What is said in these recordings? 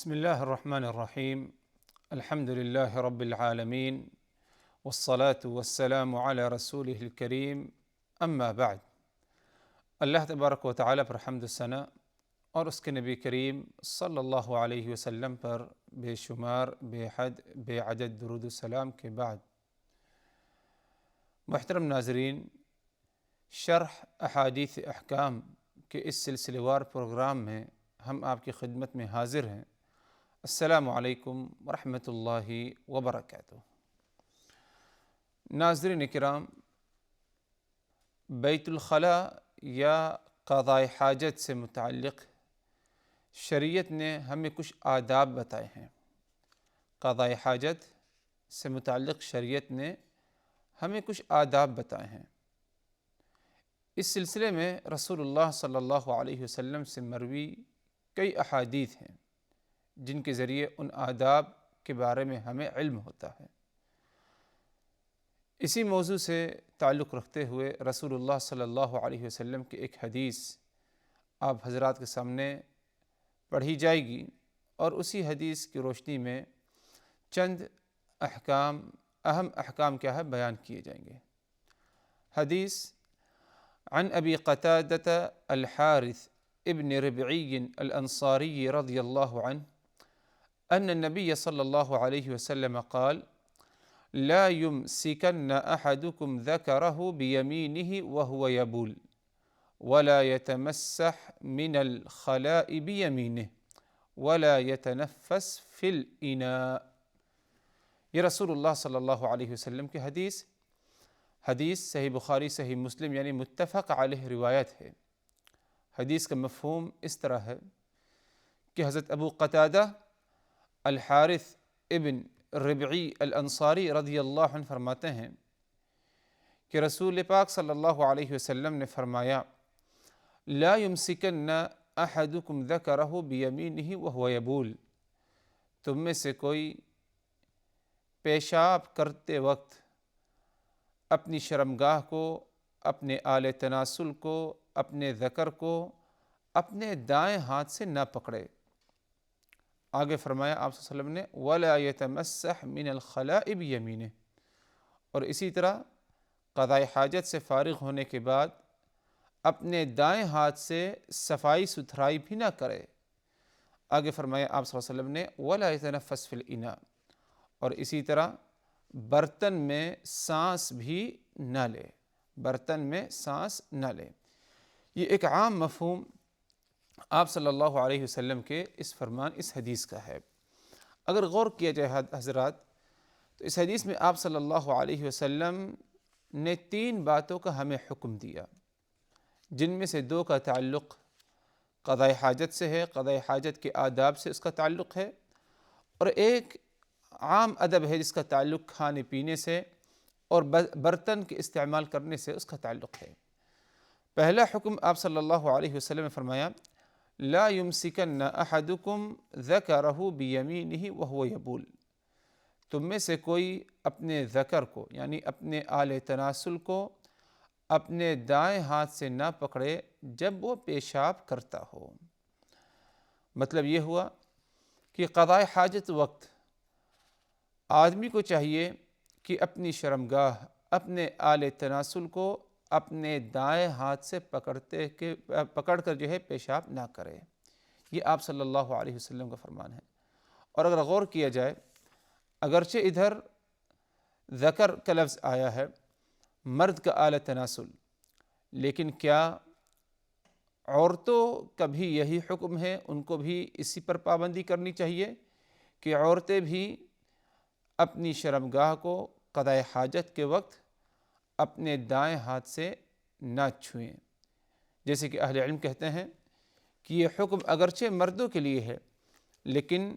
بسم الله الرحمن الرحيم. الحمد لله رب العالمين والصلاة والسلام على رسوله الكريم. اما بعد، اللہ تبارک و تعالیٰ پر حمد و ثنا اور اس کے نبی کریم صلی اللہ علیہ وسلم پر بے شمار بے حد بے عدد درود السلام کے بعد، محترم ناظرین، شرح احادیث احکام کے اس سلسلے وار پروگرام میں ہم آپ کی خدمت میں حاضر ہیں۔ السلام علیکم ورحمۃ اللہ وبرکاتہ۔ ناظرین کرام، بیت الخلاء یا قضاء حاجت سے متعلق شریعت نے ہمیں کچھ آداب بتائے ہیں۔ قضاء حاجت سے متعلق شریعت نے ہمیں کچھ آداب بتائے ہیں۔ اس سلسلے میں رسول اللہ صلی اللہ علیہ وسلم سے مروی کئی احادیث ہیں جن کے ذریعے ان آداب کے بارے میں ہمیں علم ہوتا ہے۔ اسی موضوع سے تعلق رکھتے ہوئے رسول اللہ صلی اللہ علیہ وسلم کی ایک حدیث آپ حضرات کے سامنے پڑھی جائے گی اور اسی حدیث کی روشنی میں چند اہم احکام کیا ہے بیان کیے جائیں گے۔ حدیث عن ابی قتادہ الحارث ابن ربعی الانصاری رضی اللہ عنہ ان النبی صلی اللہ علیہ وسلم قال لا يمسكن احدكم ذكره بيمينه وهو يبول ولا يتمسح من الخلاء بيمينه ولا يتنفس في الإناء۔ یہ رسول اللہ صلی اللہ علیہ وسلم کی حدیث صحیح بخاری صحیح مسلم یعنی متفق علیہ روایت ہے۔ حدیث کا مفہوم اس طرح ہے کہ حضرت ابو قتادہ الحارث ابن ربعی الانصاری رضی اللہ عنہ فرماتے ہیں کہ رسول پاک صلی اللہ علیہ وسلم نے فرمایا لا يمسكن احدكم ذكره بيمينه وهو يبول، تم میں سے کوئی پیشاب کرتے وقت اپنی شرمگاہ کو، اپنے آلِ تناسل کو، اپنے ذکر کو اپنے دائیں ہاتھ سے نہ پکڑے۔ آگے فرمایا آپ صلی اللہ علیہ وسلم نے وَلَا يَتَمَسَّحْ مِنَ الْخَلَاءِ بِيَمِينِهِ، اور اسی طرح قضاء حاجت سے فارغ ہونے کے بعد اپنے دائیں ہاتھ سے صفائی ستھرائی بھی نہ کرے۔ آگے فرمایا آپ صلی اللہ علیہ وسلم نے وَلَا يَتَنَفَّسْ فِي الْإِنَاءِ، اور اسی طرح برتن میں سانس بھی نہ لے، برتن میں سانس نہ لے۔ یہ ایک عام مفہوم آپ صلی اللہ علیہ وسلم کے اس فرمان اس حدیث کا ہے۔ اگر غور کیا جائے حضرات تو اس حدیث میں آپ صلی اللہ علیہ وسلم نے 3 باتوں کا ہمیں حکم دیا، جن میں سے 2 کا تعلق قضاء حاجت سے ہے، قضاء حاجت کے آداب سے اس کا تعلق ہے، اور ایک عام ادب ہے جس کا تعلق کھانے پینے سے اور برتن کے استعمال کرنے سے اس کا تعلق ہے۔ پہلا حکم آپ صلی اللہ علیہ وسلم نے فرمایا لا يمسكن احدكم ذكره بيمينه وهو يبول، تم میں سے کوئی اپنے ذکر کو یعنی اپنے آلِ تناسل کو اپنے دائیں ہاتھ سے نہ پکڑے جب وہ پیشاب کرتا ہو۔ مطلب یہ ہوا کہ قضاء حاجت وقت آدمی کو چاہیے کہ اپنی شرمگاہ، اپنے آلِ تناسل کو اپنے دائیں ہاتھ سے پکڑ کر جو ہے پیشاب نہ کرے۔ یہ آپ صلی اللہ علیہ وسلم کا فرمان ہے۔ اور اگر غور کیا جائے، اگرچہ ادھر ذکر کا لفظ آیا ہے، مرد کا آلِ تناسل، لیکن کیا عورتوں کا بھی یہی حکم ہے؟ ان کو بھی اسی پر پابندی کرنی چاہیے کہ عورتیں بھی اپنی شرمگاہ کو قضاء حاجت کے وقت اپنے دائیں ہاتھ سے نہ چھوئیں؟ جیسے کہ اہل علم کہتے ہیں کہ یہ حکم اگرچہ مردوں کے لیے ہے لیکن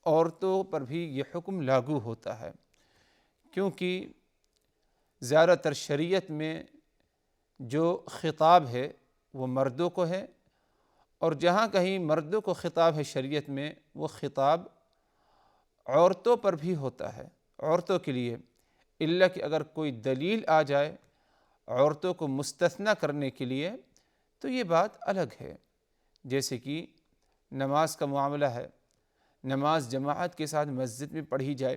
عورتوں پر بھی یہ حکم لاگو ہوتا ہے، کیونکہ زیادہ تر شریعت میں جو خطاب ہے وہ مردوں کو ہے، اور جہاں کہیں مردوں کو خطاب ہے شریعت میں، وہ خطاب عورتوں پر بھی ہوتا ہے، عورتوں کے لیے، الا کہ اگر کوئی دلیل آ جائے عورتوں کو مستثنیٰ کرنے کے لیے تو یہ بات الگ ہے۔ جیسے کہ نماز کا معاملہ ہے، نماز جماعت کے ساتھ مسجد میں پڑھی جائے،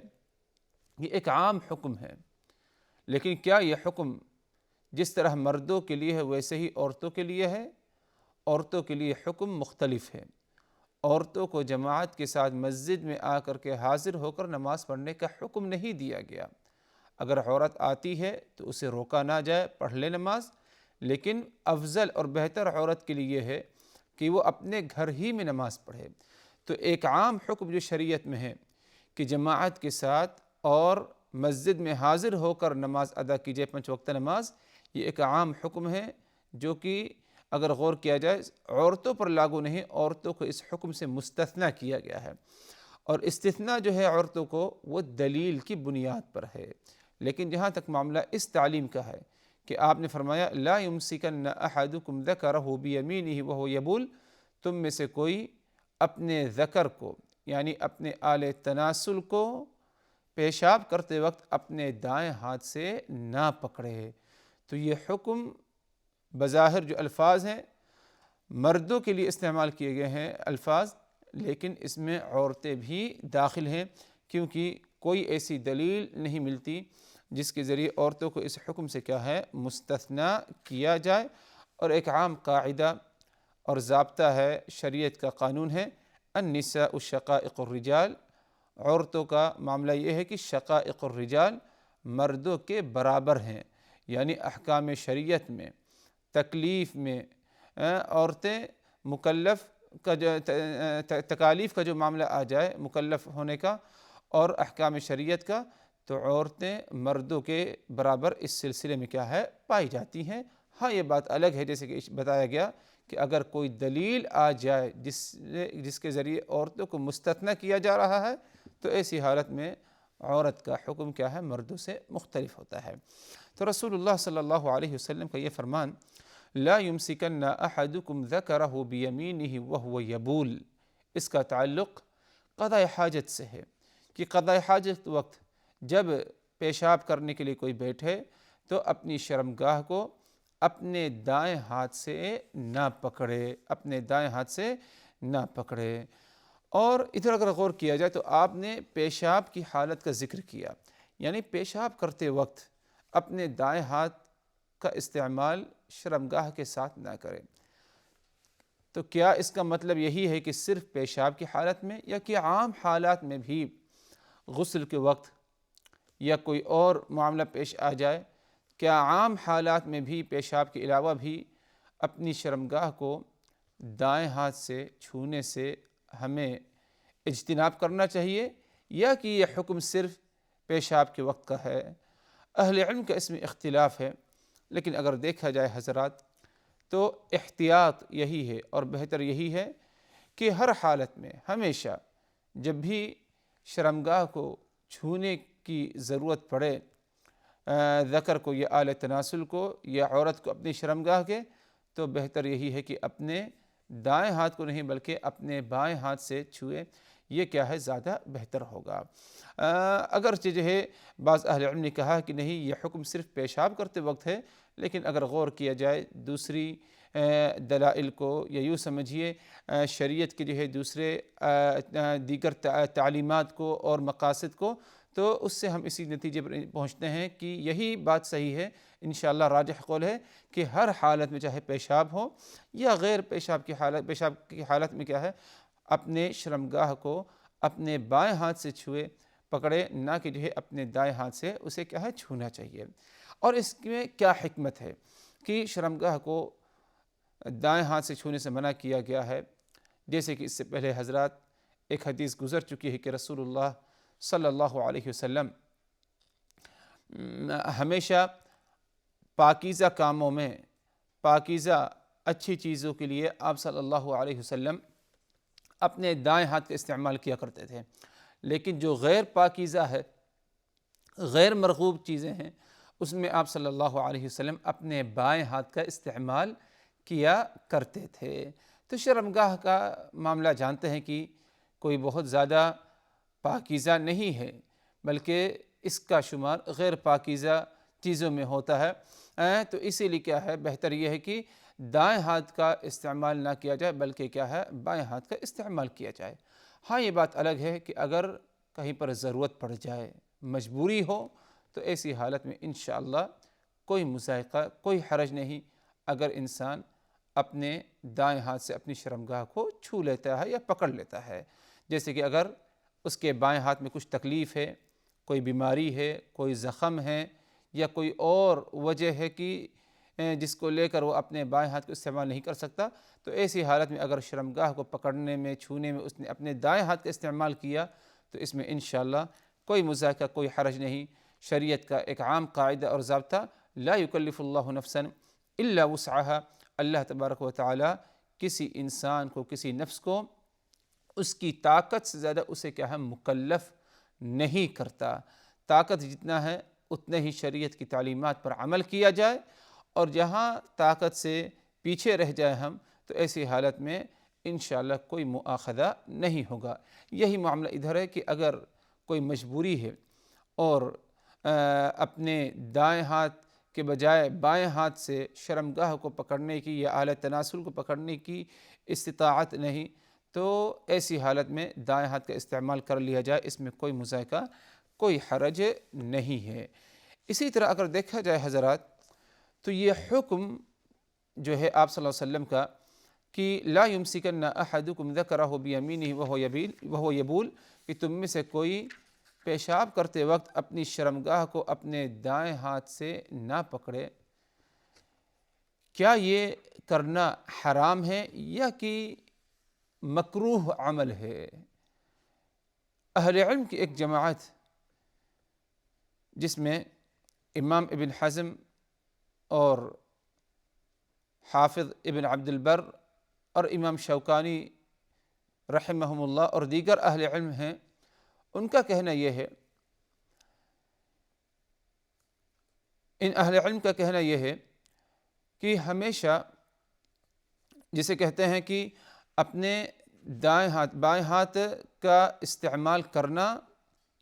یہ ایک عام حکم ہے۔ لیکن کیا یہ حکم جس طرح مردوں کے لیے ہے ویسے ہی عورتوں کے لیے ہے؟ عورتوں کے لیے حکم مختلف ہے۔ عورتوں کو جماعت کے ساتھ مسجد میں آ کر کے حاضر ہو کر نماز پڑھنے کا حکم نہیں دیا گیا۔ اگر عورت آتی ہے تو اسے روکا نہ جائے، پڑھ لے نماز، لیکن افضل اور بہتر عورت کے لیے ہے کہ وہ اپنے گھر ہی میں نماز پڑھے۔ تو ایک عام حکم جو شریعت میں ہے کہ جماعت کے ساتھ اور مسجد میں حاضر ہو کر نماز ادا کی جائے، 5 وقتہ نماز، یہ ایک عام حکم ہے جو کہ اگر غور کیا جائے عورتوں پر لاگو نہیں، عورتوں کو اس حکم سے مستثنیٰ کیا گیا ہے۔ اور استثناء جو ہے عورتوں کو وہ دلیل کی بنیاد پر ہے۔ لیکن جہاں تک معاملہ اس تعلیم کا ہے کہ آپ نے فرمایا لا یمسکن احدکم ذکرہ بیمینہ وہو یبول، تم میں سے کوئی اپنے ذکر کو یعنی اپنے آلِ تناسل کو پیشاب کرتے وقت اپنے دائیں ہاتھ سے نہ پکڑے۔ تو یہ حکم بظاہر جو الفاظ ہیں مردوں کے لیے استعمال کیے گئے ہیں الفاظ، لیکن اس میں عورتیں بھی داخل ہیں، کیونکہ کوئی ایسی دلیل نہیں ملتی جس کے ذریعے عورتوں کو اس حکم سے کیا ہے مستثنیٰ کیا جائے۔ اور ایک عام قاعدہ اور ضابطہ ہے، شریعت کا قانون ہے، النساء شقائق الرجال، عورتوں کا معاملہ یہ ہے کہ شقائق الرجال مردوں کے برابر ہیں، یعنی احکام شریعت میں تکلیف میں عورتیں مکلف کا جو تکالیف کا جو معاملہ آ جائے مکلف ہونے کا اور احکام شریعت کا، تو عورتیں مردوں کے برابر اس سلسلے میں کیا ہے پائی جاتی ہیں۔ ہاں یہ بات الگ ہے جیسے کہ بتایا گیا کہ اگر کوئی دلیل آ جائے جس کے ذریعے عورتوں کو مستثنیٰ کیا جا رہا ہے تو ایسی حالت میں عورت کا حکم کیا ہے مردوں سے مختلف ہوتا ہے۔ تو رسول اللہ صلی اللہ علیہ وسلم کا یہ فرمان لا یمسکن احدکم ذکرہ بیمینہ وہو یبول، اس کا تعلق قضاء حاجت سے ہے کہ قضاء حاجت وقت جب پیشاب کرنے کے لیے کوئی بیٹھے تو اپنی شرمگاہ کو اپنے دائیں ہاتھ سے نہ پکڑے، اپنے دائیں ہاتھ سے نہ پکڑے۔ اور ادھر اگر غور کیا جائے تو آپ نے پیشاب کی حالت کا ذکر کیا، یعنی پیشاب کرتے وقت اپنے دائیں ہاتھ کا استعمال شرمگاہ کے ساتھ نہ کریں۔ تو کیا اس کا مطلب یہی ہے کہ صرف پیشاب کی حالت میں، یا کہ عام حالات میں بھی غسل کے وقت یا کوئی اور معاملہ پیش آ جائے، کیا عام حالات میں بھی پیشاب کے علاوہ بھی اپنی شرمگاہ کو دائیں ہاتھ سے چھونے سے ہمیں اجتناب کرنا چاہیے، یا کہ یہ حکم صرف پیشاب کے وقت کا ہے؟ اہل علم کا اس میں اختلاف ہے، لیکن اگر دیکھا جائے حضرات تو احتیاط یہی ہے اور بہتر یہی ہے کہ ہر حالت میں ہمیشہ جب بھی شرمگاہ کو چھونے کی ضرورت پڑے، ذکر کو یا آلِ تناسل کو یا عورت کو اپنی شرمگاہ کے، تو بہتر یہی ہے کہ اپنے دائیں ہاتھ کو نہیں بلکہ اپنے بائیں ہاتھ سے چھوئے، یہ کیا ہے زیادہ بہتر ہوگا۔ اگرچہ جو ہے بعض اہل علم نے کہا کہ نہیں یہ حکم صرف پیشاب کرتے وقت ہے، لیکن اگر غور کیا جائے دوسری دلائل کو، یا یوں سمجھیے شریعت کے جو ہے دوسرے دیگر تعلیمات کو اور مقاصد کو، تو اس سے ہم اسی نتیجے پر پہنچتے ہیں کہ یہی بات صحیح ہے، انشاءاللہ راجح قول ہے کہ ہر حالت میں چاہے پیشاب ہو یا غیر پیشاب کی حالت میں کیا ہے اپنے شرمگاہ کو اپنے بائیں ہاتھ سے چھوئے، پکڑے، نہ کہ جو ہے اپنے دائیں ہاتھ سے اسے کیا ہے چھونا چاہیے۔ اور اس میں کیا حکمت ہے کہ شرمگاہ کو دائیں ہاتھ سے چھونے سے منع کیا گیا ہے؟ جیسے کہ اس سے پہلے حضرات ایک حدیث گزر چکی ہے کہ رسول اللہ صلی اللہ علیہ وسلم ہمیشہ پاکیزہ کاموں میں، پاکیزہ اچھی چیزوں کے لیے آپ صلی اللہ علیہ وسلم اپنے دائیں ہاتھ کا استعمال کیا کرتے تھے، لیکن جو غیر پاکیزہ ہے، غیر مرغوب چیزیں ہیں، اس میں آپ صلی اللہ علیہ وسلم اپنے بائیں ہاتھ کا استعمال کیا کرتے تھے۔ تو شرمگاہ کا معاملہ جانتے ہیں کہ کوئی بہت زیادہ پاکیزہ نہیں ہے، بلکہ اس کا شمار غیر پاکیزہ چیزوں میں ہوتا ہے۔ تو اسی لیے کیا ہے بہتر یہ ہے کہ دائیں ہاتھ کا استعمال نہ کیا جائے بلکہ کیا ہے بائیں ہاتھ کا استعمال کیا جائے۔ ہاں یہ بات الگ ہے کہ اگر کہیں پر ضرورت پڑ جائے، مجبوری ہو، تو ایسی حالت میں انشاءاللہ کوئی مضائقہ، کوئی حرج نہیں اگر انسان اپنے دائیں ہاتھ سے اپنی شرمگاہ کو چھو لیتا ہے یا پکڑ لیتا ہے۔ جیسے کہ اگر اس کے بائیں ہاتھ میں کچھ تکلیف ہے، کوئی بیماری ہے، کوئی زخم ہے یا کوئی اور وجہ ہے کہ جس کو لے کر وہ اپنے بائیں ہاتھ کو استعمال نہیں کر سکتا، تو ایسی حالت میں اگر شرمگاہ کو پکڑنے میں، چھونے میں اس نے اپنے دائیں ہاتھ کا استعمال کیا تو اس میں انشاءاللہ کوئی مضائقہ، کوئی حرج نہیں۔ شریعت کا ایک عام قاعدہ اور ضابطہ، لا یکلف اللہ نفسا الا وسعها، اللہ تبارک و تعالی کسی انسان کو، کسی نفس کو اس کی طاقت سے زیادہ اسے کیا ہے مکلف نہیں کرتا۔ طاقت جتنا ہے اتنے ہی شریعت کی تعلیمات پر عمل کیا جائے، اور جہاں طاقت سے پیچھے رہ جائے ہم تو ایسی حالت میں انشاءاللہ کوئی مؤاخذہ نہیں ہوگا۔ یہی معاملہ ادھر ہے کہ اگر کوئی مجبوری ہے اور اپنے دائیں ہاتھ کے بجائے بائیں ہاتھ سے شرمگاہ کو پکڑنے کی یا آلہ تناسل کو پکڑنے کی استطاعت نہیں، تو ایسی حالت میں دائیں ہاتھ کا استعمال کر لیا جائے، اس میں کوئی مضائقہ، کوئی حرج نہیں ہے۔ اسی طرح اگر دیکھا جائے حضرات تو یہ حکم جو ہے آپ صلی اللہ علیہ وسلم کا کہ لا یمسکن احدکم ذکرہ بیمینہ وہو یبول، کہ تم میں سے کوئی پیشاب کرتے وقت اپنی شرمگاہ کو اپنے دائیں ہاتھ سے نہ پکڑے، کیا یہ کرنا حرام ہے یا کہ مکروہ عمل ہے؟ اہل علم کی ایک جماعت جس میں امام ابن حزم اور حافظ ابن عبد البر اور امام شوکانی رحمہم اللہ اور دیگر اہل علم ہیں، ان کا کہنا یہ ہے، ان اہل علم کا کہنا یہ ہے کہ ہمیشہ جسے کہتے ہیں کہ اپنے بائیں ہاتھ کا استعمال کرنا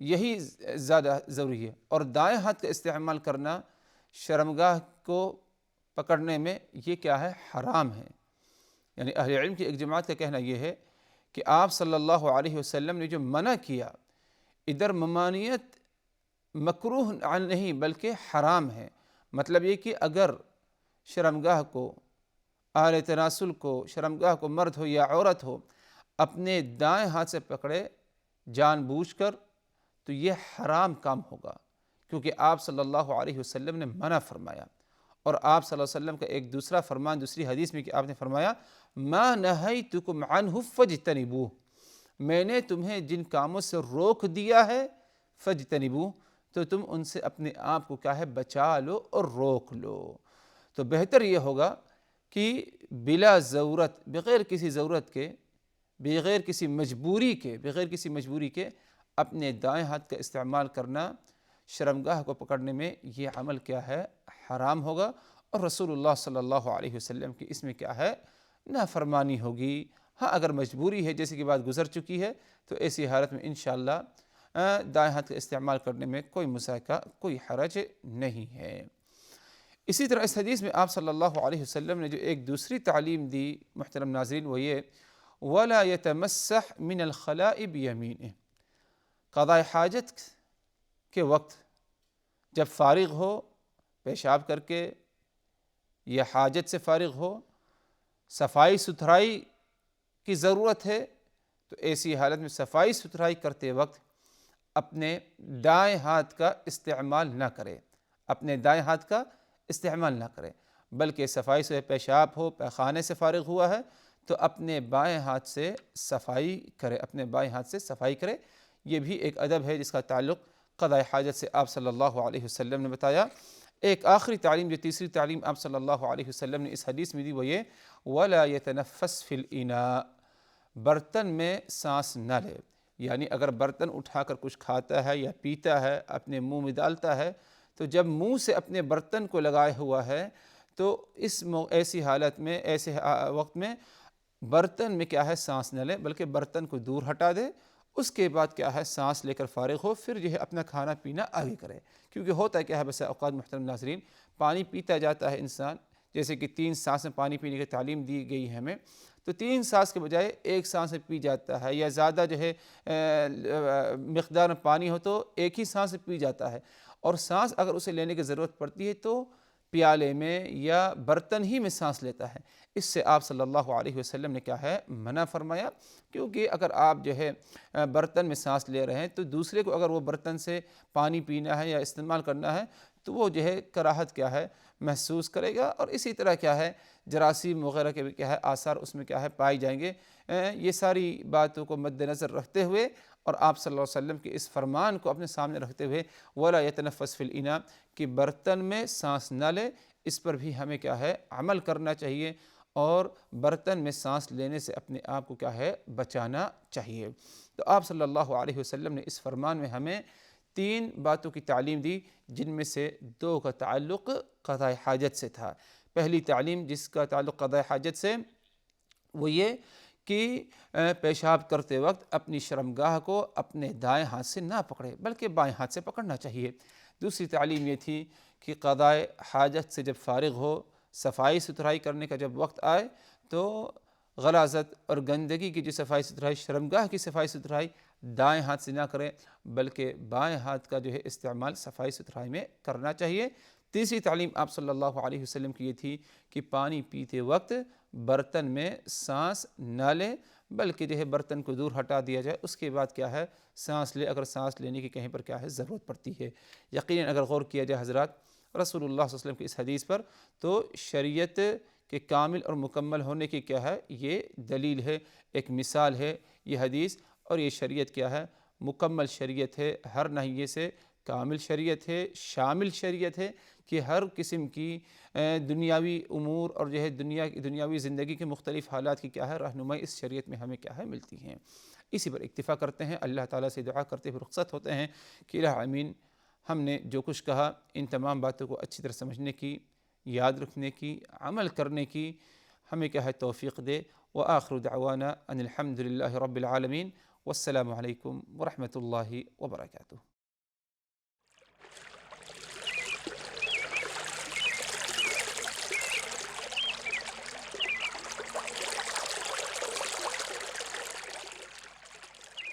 یہی زیادہ ضروری ہے، اور دائیں ہاتھ کا استعمال کرنا شرمگاہ کو پکڑنے میں یہ کیا ہے حرام ہے۔ یعنی اہل علم کی ایک جماعت کا کہنا یہ ہے کہ آپ صلی اللہ علیہ وسلم نے جو منع کیا، ادھر ممانعت مکروہ نہیں بلکہ حرام ہے۔ مطلب یہ کہ اگر شرمگاہ کو، آلہ تناسل کو، شرمگاہ کو مرد ہو یا عورت ہو اپنے دائیں ہاتھ سے پکڑے جان بوجھ کر تو یہ حرام کام ہوگا، کیونکہ آپ صلی اللہ علیہ وسلم نے منع فرمایا۔ اور آپ صلی اللہ علیہ وسلم کا ایک دوسرا فرمان دوسری حدیث میں کہ آپ نے فرمایا ما نہیتکم عنہ فاجتنبوہ، میں نے تمہیں جن کاموں سے روک دیا ہے فاجتنبوہ، تو تم ان سے اپنے آپ کو کیا ہے بچا لو اور روک لو۔ تو بہتر یہ ہوگا کہ بلا ضرورت، بغیر کسی ضرورت کے، بغیر کسی مجبوری کے اپنے دائیں ہاتھ کا استعمال کرنا شرمگاہ کو پکڑنے میں یہ عمل کیا ہے حرام ہوگا، اور رسول اللہ صلی اللہ علیہ وسلم کی اس میں کیا ہے نافرمانی ہوگی۔ ہاں اگر مجبوری ہے جیسے کہ بات گزر چکی ہے تو ایسی حالت میں انشاءاللہ دائیں ہاتھ کا استعمال کرنے میں کوئی مضائقہ، کوئی حرج نہیں ہے۔ اسی طرح اس حدیث میں آپ صلی اللہ علیہ وسلم نے جو ایک دوسری تعلیم دی محترم ناظرین، وہ یہ وَلَا يَتَمَسَّحْ مِنَ الْخَلَاءِ بِيَمِينِهِ، قضاء حاجت کے وقت جب فارغ ہو، پیشاب کر کے یا حاجت سے فارغ ہو، صفائی ستھرائی کی ضرورت ہے، تو ایسی حالت میں صفائی ستھرائی کرتے وقت اپنے دائیں ہاتھ کا استعمال نہ کرے، اپنے دائیں ہاتھ کا استعمال نہ کرے، بلکہ صفائی سے پیشاب ہو، پیخانے سے فارغ ہوا ہے تو اپنے بائیں ہاتھ سے صفائی کرے، اپنے بائیں ہاتھ سے صفائی کرے۔ یہ بھی ایک ادب ہے جس کا تعلق قضاء حاجت سے آپ صلی اللہ علیہ وسلم نے بتایا۔ ایک آخری تعلیم، جو تیسری تعلیم آپ صلی اللہ علیہ وسلم نے اس حدیث میں دی، وہ یہ وَلَا يَتَنَفَّسْ فِي الْإِنَاءِ، برتن میں سانس نہ لے۔ یعنی اگر برتن اٹھا کر کچھ کھاتا ہے یا پیتا ہے، اپنے منہ میں ڈالتا ہے، تو جب منہ سے اپنے برتن کو لگائے ہوا ہے تو ایسی حالت میں، ایسے وقت میں برتن میں کیا ہے سانس نہ لے، بلکہ برتن کو دور ہٹا دے، اس کے بعد کیا ہے سانس لے کر فارغ ہو، پھر جو ہے اپنا کھانا پینا آگے کرے۔ کیونکہ ہوتا ہے کیا ہے بس اوقات محترم ناظرین، پانی پیتا جاتا ہے انسان، جیسے کہ 3 سانس میں پانی پینے کی تعلیم دی گئی ہے ہمیں، تو 3 سانس کے بجائے 1 سانس میں پی جاتا ہے، یا زیادہ جو ہے مقدار میں پانی ہو تو ایک ہی سانس میں پی جاتا ہے، اور سانس اگر اسے لینے کی ضرورت پڑتی ہے تو پیالے میں یا برتن ہی میں سانس لیتا ہے۔ اس سے آپ صلی اللہ علیہ وسلم نے کیا ہے منع فرمایا، کیونکہ اگر آپ جو ہے برتن میں سانس لے رہے ہیں تو دوسرے کو اگر وہ برتن سے پانی پینا ہے یا استعمال کرنا ہے تو وہ جو ہے کراہت کیا ہے محسوس کرے گا، اور اسی طرح کیا ہے جراثیم وغیرہ کے بھی کیا ہے آثار اس میں کیا ہے پائے جائیں گے۔ یہ ساری باتوں کو مد نظر رکھتے ہوئے اور آپ صلی اللہ علیہ وسلم کے اس فرمان کو اپنے سامنے رکھتے ہوئے وَلَا يَتَنَفَّسْ فِي الْإِنَاءِ کہ برتن میں سانس نہ لے، اس پر بھی ہمیں کیا ہے عمل کرنا چاہیے، اور برتن میں سانس لینے سے اپنے آپ کو کیا ہے بچانا چاہیے۔ تو آپ صلی اللہ علیہ وسلم نے اس فرمان میں ہمیں 3 باتوں کی تعلیم دی، جن میں سے 2 کا تعلق قضاء حاجت سے تھا۔ پہلی تعلیم جس کا تعلق قضاء حاجت سے وہ یہ کہ پیشاب کرتے وقت اپنی شرمگاہ کو اپنے دائیں ہاتھ سے نہ پکڑے بلکہ بائیں ہاتھ سے پکڑنا چاہیے۔ دوسری تعلیم یہ تھی کہ قضاء حاجت سے جب فارغ ہو، صفائی ستھرائی کرنے کا جب وقت آئے تو غلاظت اور گندگی کی جو صفائی ستھرائی، شرمگاہ کی صفائی ستھرائی دائیں ہاتھ سے نہ کریں بلکہ بائیں ہاتھ کا جو ہے استعمال صفائی ستھرائی میں کرنا چاہیے۔ تیسری تعلیم آپ صلی اللہ علیہ وسلم کی یہ تھی کہ پانی پیتے وقت برتن میں سانس نہ لیں بلکہ جو ہے برتن کو دور ہٹا دیا جائے، اس کے بعد کیا ہے سانس لے، اگر سانس لینے کی کہیں پر کیا ہے ضرورت پڑتی ہے۔ یقیناً اگر غور کیا جائے حضرات رسول اللہ صلی اللہ علیہ وسلم کی اس حدیث پر، تو شریعت کے کامل اور مکمل ہونے کی کیا ہے یہ دلیل ہے، ایک مثال ہے یہ حدیث، اور یہ شریعت کیا ہے مکمل شریعت ہے، ہر ناحیے سے کامل شریعت ہے، شامل شریعت ہے کہ ہر قسم کی دنیاوی امور اور جو ہے دنیاوی زندگی کے مختلف حالات کی کیا ہے رہنمائی اس شریعت میں ہمیں کیا ہے ملتی ہیں۔ اسی پر اکتفا کرتے ہیں، اللہ تعالیٰ سے دعا کرتے ہوئے رخصت ہوتے ہیں کہ الہ امین ہم نے جو کچھ کہا ان تمام باتوں کو اچھی طرح سمجھنے کی، یاد رکھنے کی، عمل کرنے کی ہمیں کیا ہے توفیق دے۔ وآخر دعوانا ان الحمد للہ رب العالمین، والسلام علیکم ورحمۃ اللہ وبرکاتہ۔